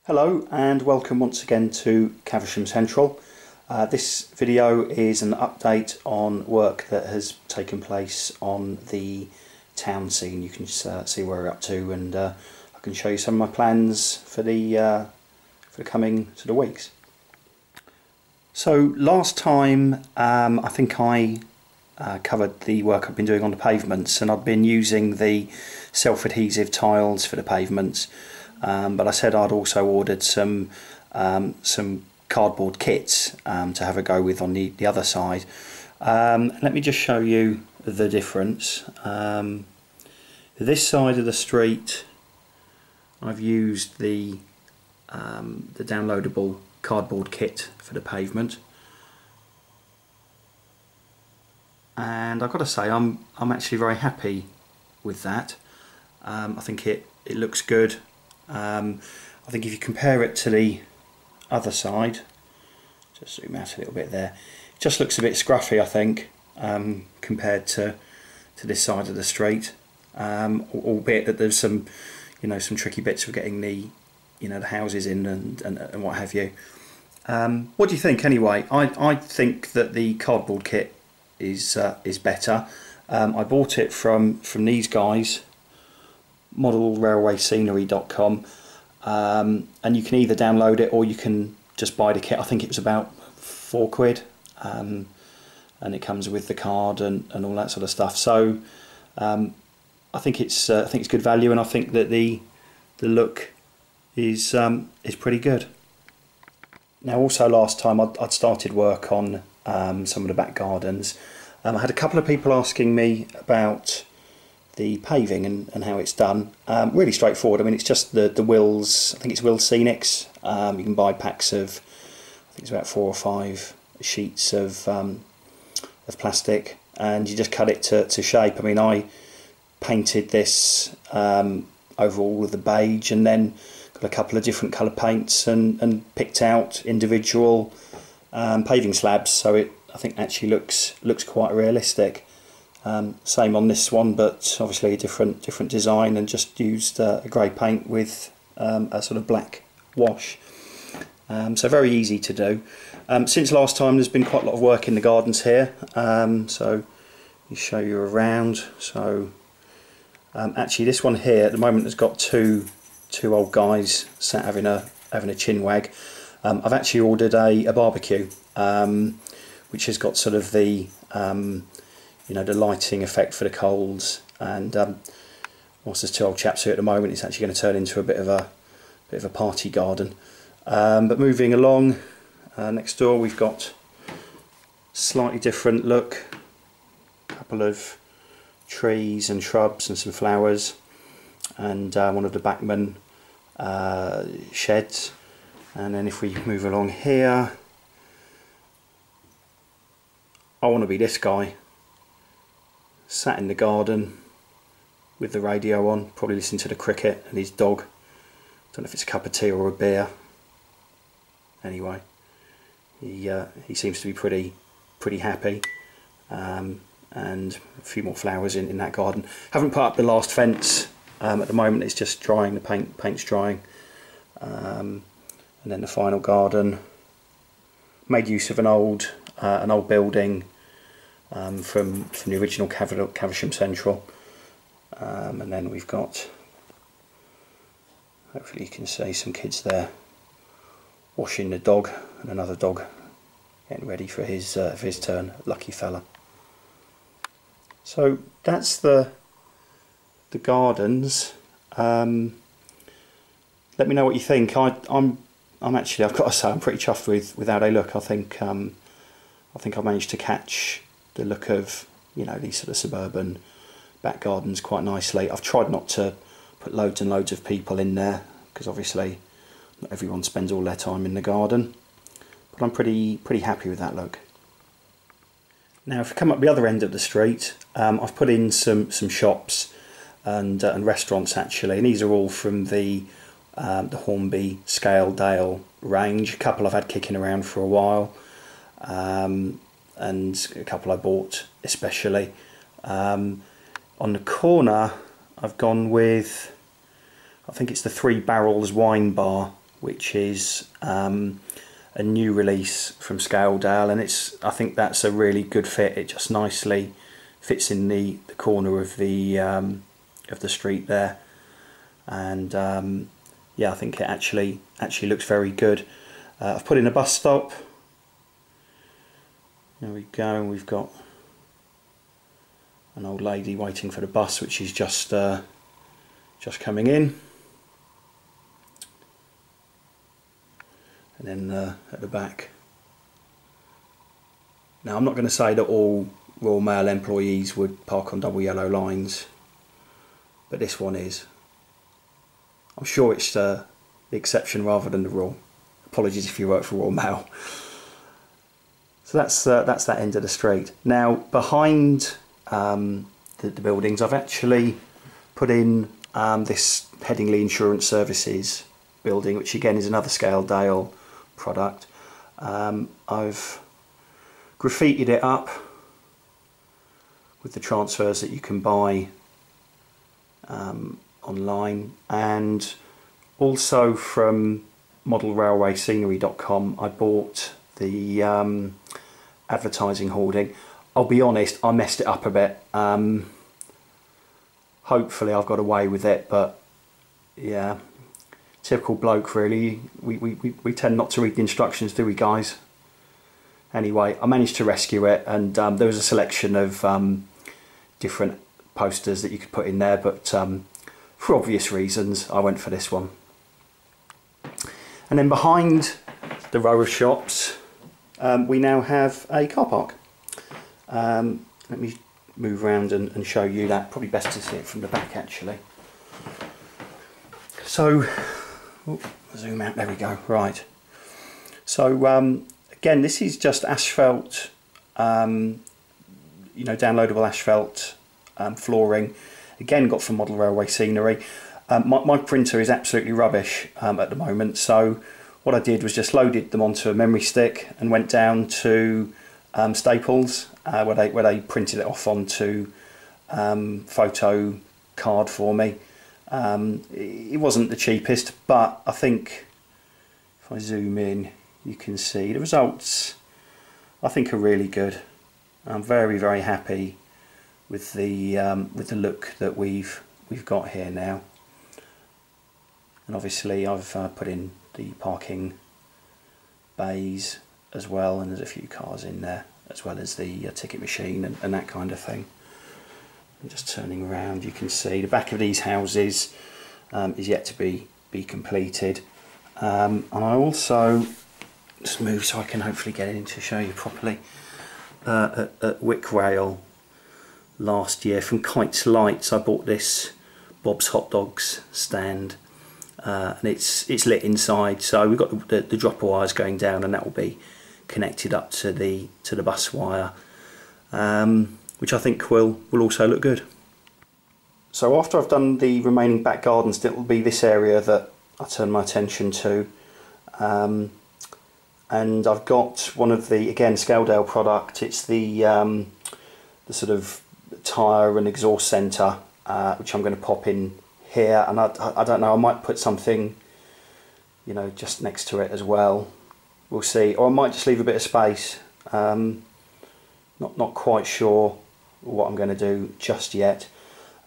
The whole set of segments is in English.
Hello and welcome once again to Caversham Central. This video is an update on work that has taken place on the town scene. You can see where we're up to, and I can show you some of my plans for the coming sort of weeks. So last time I think I covered the work I've been doing on the pavements, and I've been using the self-adhesive tiles for the pavements. But I said I'd also ordered some cardboard kits to have a go with on the other side. Let me just show you the difference. This side of the street I've used the downloadable cardboard kit for the pavement, and I've got to say I'm actually very happy with that. I think it looks good. I think if you compare it to the other side, just zoom out a little bit there, it just looks a bit scruffy, I think, compared to this side of the street, albeit that there's some tricky bits for getting the houses in and what have you. What do you think anyway? I think that the cardboard kit is better. I bought it from these guys, modelrailwayscenery.com, and you can either download it or you can just buy the kit. I think it was about £4, and it comes with the card and all that sort of stuff. So I think it's good value, and I think that the look is pretty good. Now, also last time I'd started work on some of the back gardens. I had a couple of people asking me about the paving and how it's done. Really straightforward. I mean, it's just the Wills. I think it's Wills Scenics. You can buy packs of, I think it's about 4 or 5 sheets of plastic, and you just cut it to shape. I mean, I painted this over all of the beige, and then got a couple of different colour paints and picked out individual paving slabs. So I think actually looks quite realistic. Same on this one, but obviously a different design, and just used a grey paint with a sort of black wash. So very easy to do. Since last time there's been quite a lot of work in the gardens here, so I'll show you around. So actually this one here at the moment has got two old guys sat having a chin wag. I've actually ordered a barbecue, which has got sort of the the lighting effect for the coals, and whilst there's 2 old chaps here at the moment, it's actually going to turn into a bit of a party garden. But moving along, next door we've got slightly different look, a couple of trees and shrubs and some flowers, and one of the backman sheds. And then if we move along here, I want to be this guy, sat in the garden with the radio on, probably listening to the cricket and his dog. Don't know if it's a cup of tea or a beer. Anyway, he seems to be pretty happy, and a few more flowers in that garden. Haven't put up the last fence at the moment. It's just drying, the paint's drying, and then the final garden. Made use of an old building from the original Caversham Central, and then we've got, hopefully you can see, some kids there washing the dog, and another dog getting ready for his turn. Lucky fella. So that's the gardens. Let me know what you think. I'm actually, I've got to say, I'm pretty chuffed with how they look. I think I managed to catch the look of these sort of suburban back gardens quite nicely. I've tried not to put loads and loads of people in there, because obviously not everyone spends all their time in the garden, but I'm pretty happy with that look. Now if we come up the other end of the street, I've put in some shops and restaurants actually, and these are all from the Hornby Scaledale range. A couple I've had kicking around for a while, and a couple I bought especially. On the corner I've gone with, I think it's the 3 Barrels wine bar which is a new release from Scaledale, and I think that's a really good fit. It just nicely fits in the corner of the street there, and yeah, I think it actually looks very good. I've put in a bus stop. There we go. We've got an old lady waiting for the bus, which is just coming in. And then at the back. Now, I'm not going to say that all Royal Mail employees would park on double yellow lines, but this one is. I'm sure it's the exception rather than the rule. Apologies if you work for Royal Mail. So that's that end of the street. Now, behind the buildings, I've actually put in this Headingley Insurance Services building, which again is another Scaledale product. I've graffitied it up with the transfers that you can buy online, and also from modelrailwayscenery.com I bought the advertising hoarding. I'll be honest, I messed it up a bit. Hopefully I've got away with it, but yeah, typical bloke really. We tend not to read the instructions, do we, guys? Anyway, I managed to rescue it, and there was a selection of different posters that you could put in there, but for obvious reasons I went for this one. And then behind the row of shops we now have a car park. Let me move around and show you that. Probably best to see it from the back actually. So, zoom out, there we go, right. So again, this is just asphalt, you know, downloadable asphalt flooring. Again, got from Model Railway Scenery. My printer is absolutely rubbish at the moment, so what I did was just loaded them onto a memory stick and went down to Staples, where they printed it off onto photo card for me. It wasn't the cheapest, but I think if I zoom in, you can see the results. I think are really good. I'm very, very happy with the look that we've got here now. And obviously I've put in the parking bays as well, and there's a few cars in there, as well as the ticket machine and that kind of thing. And just turning around, you can see the back of these houses is yet to be completed. And I also just move so I can hopefully get in to show you properly. At Wick Rail last year from Kites Lights, I bought this Bob's Hot Dogs stand, and it's lit inside. So we've got the dropper wires going down, and that will be connected up to the bus wire, which I think will also look good. So after I've done the remaining back gardens, it will be this area that I turn my attention to. And I've got one of the, again, Scaledale product. It's the sort of tyre and exhaust centre, which I'm going to pop in here. And I don't know, I might put something, you know, just next to it as well. We'll see. Or I might just leave a bit of space. Not quite sure what I'm going to do just yet.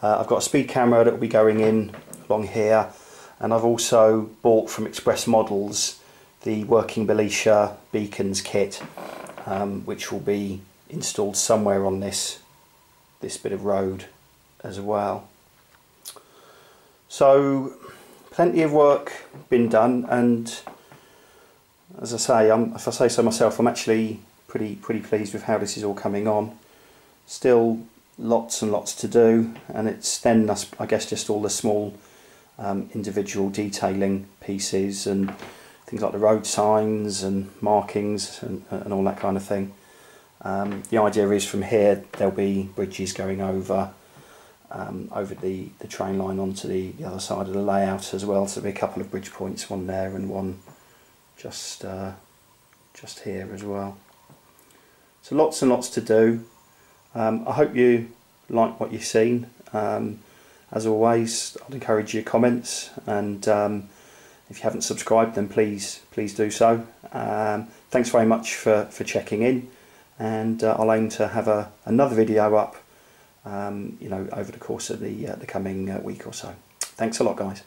I've got a speed camera that will be going in along here, and I've also bought from Express Models the working Belisha beacons kit, which will be installed somewhere on this bit of road as well. So plenty of work been done, and as I say, if I say so myself, I'm actually pretty pleased with how this is all coming on. Still lots and lots to do, and it's then I guess just all the small individual detailing pieces and things like the road signs and markings and all that kind of thing. The idea is from here there'll be bridges going over the train line onto the other side of the layout as well. So there'll be a couple of bridge points, one there and one just here as well. So lots and lots to do. I hope you like what you've seen. As always, I'd encourage your comments, and If you haven't subscribed, then please do so. Thanks very much for checking in, and I'll aim to have another video up, you know, over the course of the coming week or so. Thanks a lot, guys.